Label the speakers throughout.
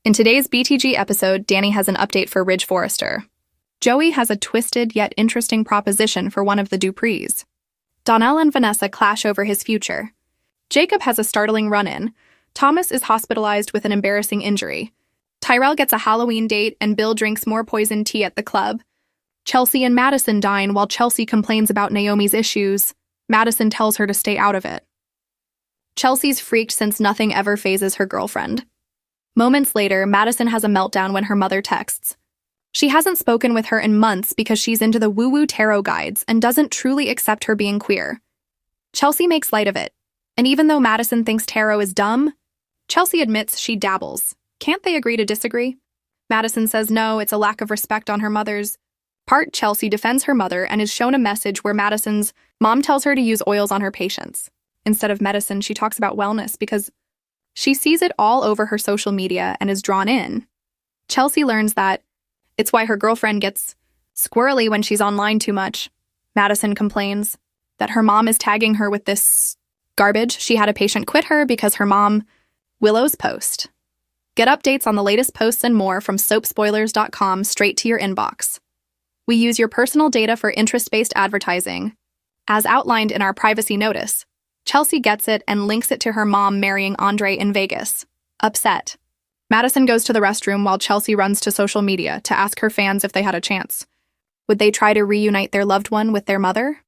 Speaker 1: In today's BTG episode, Danny has an update for Ridge Forrester. Joey has a twisted yet interesting proposition for one of the Duprees. Donnell and Vanessa clash over his future. Jacob has a startling run-in. Thomas is hospitalized with an embarrassing injury. Tyrell gets a Halloween date and Bill drinks more poisoned tea at the club. Chelsea and Madison dine while Chelsea complains about Naomi's issues. Madison tells her to stay out of it. Chelsea's freaked since nothing ever phases her girlfriend. Moments later, Madison has a meltdown when her mother texts. She hasn't spoken with her in months because she's into the woo-woo tarot guides and doesn't truly accept her being queer. Chelsea makes light of it, and even though Madison thinks tarot is dumb, Chelsea admits she dabbles. Can't they agree to disagree? Madison says no, it's a lack of respect on her mother's part. Chelsea defends her mother and is shown a message where Madison's mom tells her to use oils on her patients. Instead of medicine, she talks about wellness because she sees it all over her social media and is drawn in. Chelsea learns that it's why her girlfriend gets squirrely when she's online too much. Madison complains that her mom is tagging her with this garbage. She had a patient quit her because her mom Willow's post. Get updates on the latest posts and more from soapspoilers.com straight to your inbox. We use your personal data for interest-based advertising. As outlined in our privacy notice, Chelsea gets it and links it to her mom marrying Andre in Vegas. Upset. Madison goes to the restroom while Chelsea runs to social media to ask her fans if they had a chance. Would they try to reunite their loved one with their mother?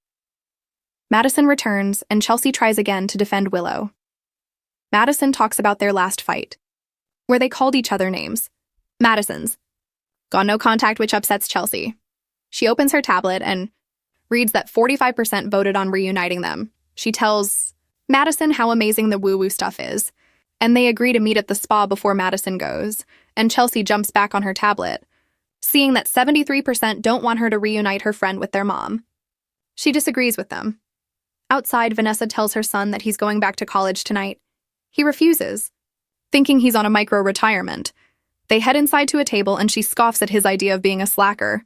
Speaker 1: Madison returns, and Chelsea tries again to defend Willow. Madison talks about their last fight, where they called each other names. Madison's got no contact, which upsets Chelsea. She opens her tablet and reads that 45% voted on reuniting them. She tells Madison how amazing the woo-woo stuff is, and they agree to meet at the spa before Madison goes, and Chelsea jumps back on her tablet, seeing that 73% don't want her to reunite her friend with their mom. She disagrees with them. Outside, Vanessa tells her son that he's going back to college tonight. He refuses, thinking he's on a micro-retirement. They head inside to a table and she scoffs at his idea of being a slacker.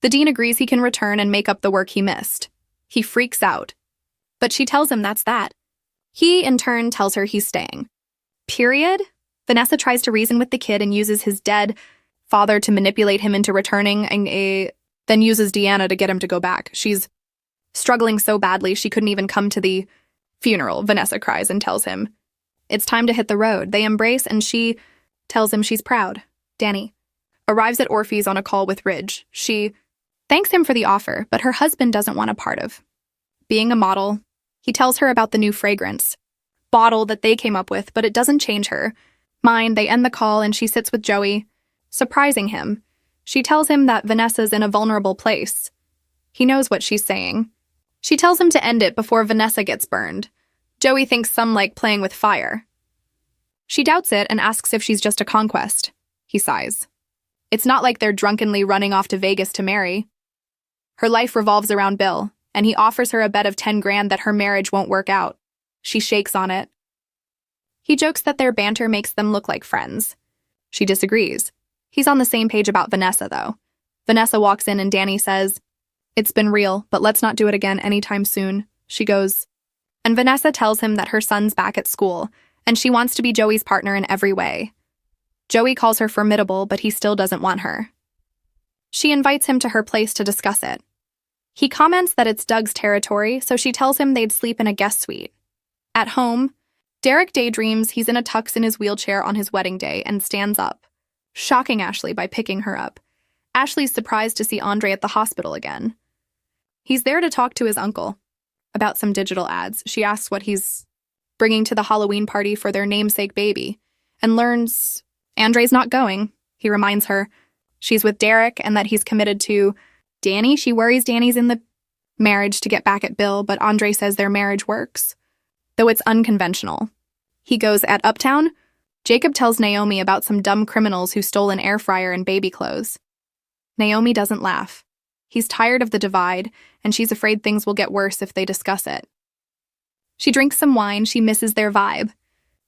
Speaker 1: The dean agrees he can return and make up the work he missed. He freaks out. But she tells him that's that. He, in turn, tells her he's staying. Period? Vanessa tries to reason with the kid and uses his dead father to manipulate him into returning, then uses Deanna to get him to go back. She's struggling so badly she couldn't even come to the funeral. Vanessa cries and tells him it's time to hit the road. They embrace and she tells him she's proud. Danny arrives at Orphe's on a call with Ridge. She thanks him for the offer, but her husband doesn't want a part of being a model. He tells her about the new fragrance bottle that they came up with, but it doesn't change her mind. They end the call and she sits with Joey, surprising him. She tells him that Vanessa's in a vulnerable place. He knows what she's saying. She tells him to end it before Vanessa gets burned. Joey thinks some like playing with fire. She doubts it and asks if she's just a conquest. He sighs. It's not like they're drunkenly running off to Vegas to marry. Her life revolves around Bill, and he offers her a bet of 10 grand that her marriage won't work out. She shakes on it. He jokes that their banter makes them look like friends. She disagrees. He's on the same page about Vanessa, though. Vanessa walks in and Danny says, "It's been real, but let's not do it again anytime soon." She goes, and Vanessa tells him that her son's back at school, and she wants to be Joey's partner in every way. Joey calls her formidable, but he still doesn't want her. She invites him to her place to discuss it. He comments that it's Doug's territory, so she tells him they'd sleep in a guest suite. At home, Derek daydreams he's in a tux in his wheelchair on his wedding day and stands up, shocking Ashley by picking her up. Ashley's surprised to see Andre at the hospital again. He's there to talk to his uncle about some digital ads. She asks what he's bringing to the Halloween party for their namesake baby, and learns Andre's not going. He reminds her she's with Derek and that he's committed to Danny. She worries Danny's in the marriage to get back at Bill, but Andre says their marriage works, though it's unconventional. He goes at Uptown. Jacob tells Naomi about some dumb criminals who stole an air fryer and baby clothes. Naomi doesn't laugh. He's tired of the divide, and she's afraid things will get worse if they discuss it. She drinks some wine. She misses their vibe.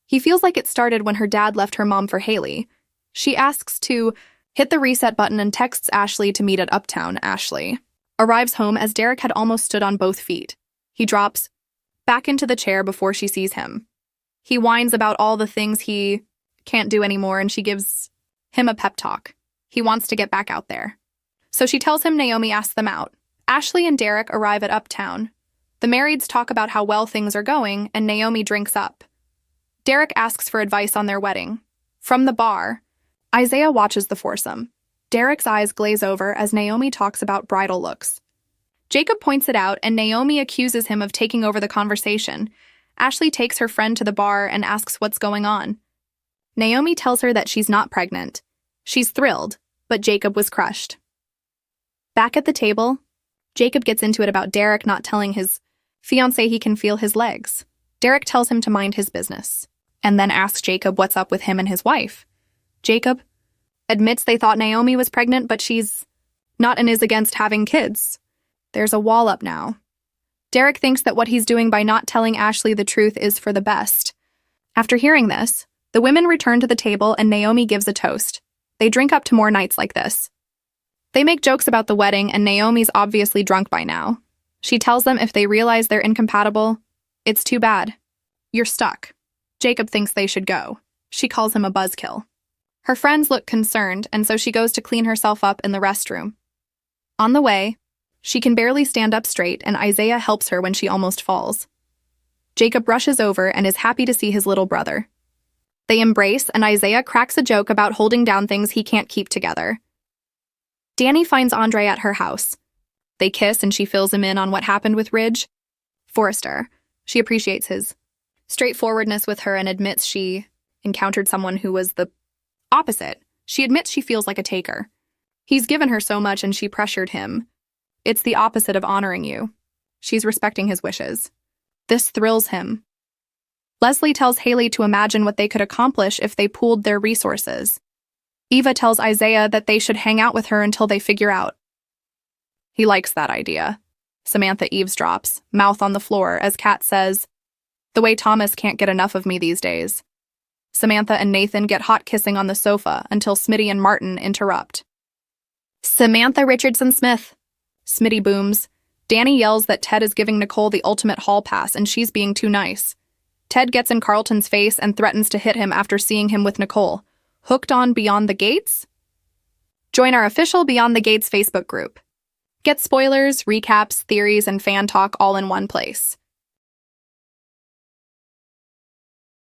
Speaker 1: He feels like it started when her dad left her mom for Haley. She asks to hit the reset button and texts Ashley to meet at Uptown. Ashley arrives home as Derek had almost stood on both feet. He drops back into the chair before she sees him. He whines about all the things he can't do anymore, and she gives him a pep talk. He wants to get back out there. So she tells him Naomi asked them out. Ashley and Derek arrive at Uptown. The marrieds talk about how well things are going, and Naomi drinks up. Derek asks for advice on their wedding. From the bar, Isaiah watches the foursome. Derek's eyes glaze over as Naomi talks about bridal looks. Jacob points it out, and Naomi accuses him of taking over the conversation. Ashley takes her friend to the bar and asks what's going on. Naomi tells her that she's not pregnant. She's thrilled, but Jacob was crushed. Back at the table, Jacob gets into it about Derek not telling his fiancée he can feel his legs. Derek tells him to mind his business, and then asks Jacob what's up with him and his wife. Jacob admits they thought Naomi was pregnant, but she's not and is against having kids. There's a wall up now. Derek thinks that what he's doing by not telling Ashley the truth is for the best. After hearing this, the women return to the table and Naomi gives a toast. They drink up to more nights like this. They make jokes about the wedding, and Naomi's obviously drunk by now. She tells them if they realize they're incompatible, it's too bad. You're stuck. Jacob thinks they should go. She calls him a buzzkill. Her friends look concerned, and so she goes to clean herself up in the restroom. On the way, she can barely stand up straight, and Isaiah helps her when she almost falls. Jacob rushes over and is happy to see his little brother. They embrace, and Isaiah cracks a joke about holding down things he can't keep together. Danny finds Andre at her house. They kiss, and she fills him in on what happened with Ridge Forrester. She appreciates his straightforwardness with her and admits she encountered someone who was the opposite. She admits she feels like a taker. He's given her so much and she pressured him. It's the opposite of honoring you. She's respecting his wishes. This thrills him. Leslie tells Haley to imagine what they could accomplish if they pooled their resources. Eva tells Isaiah that they should hang out with her until they figure out. He likes that idea. Samantha eavesdrops, mouth on the floor, as Kat says, "The way Thomas can't get enough of me these days." Samantha and Nathan get hot kissing on the sofa until Smitty and Martin interrupt. Samantha Richardson Smith. Smitty booms. Danny yells that Ted is giving Nicole the ultimate hall pass and she's being too nice. Ted gets in Carlton's face and threatens to hit him after seeing him with Nicole. Hooked on Beyond the Gates? Join our official Beyond the Gates Facebook group. Get spoilers, recaps, theories, and fan talk all in one place.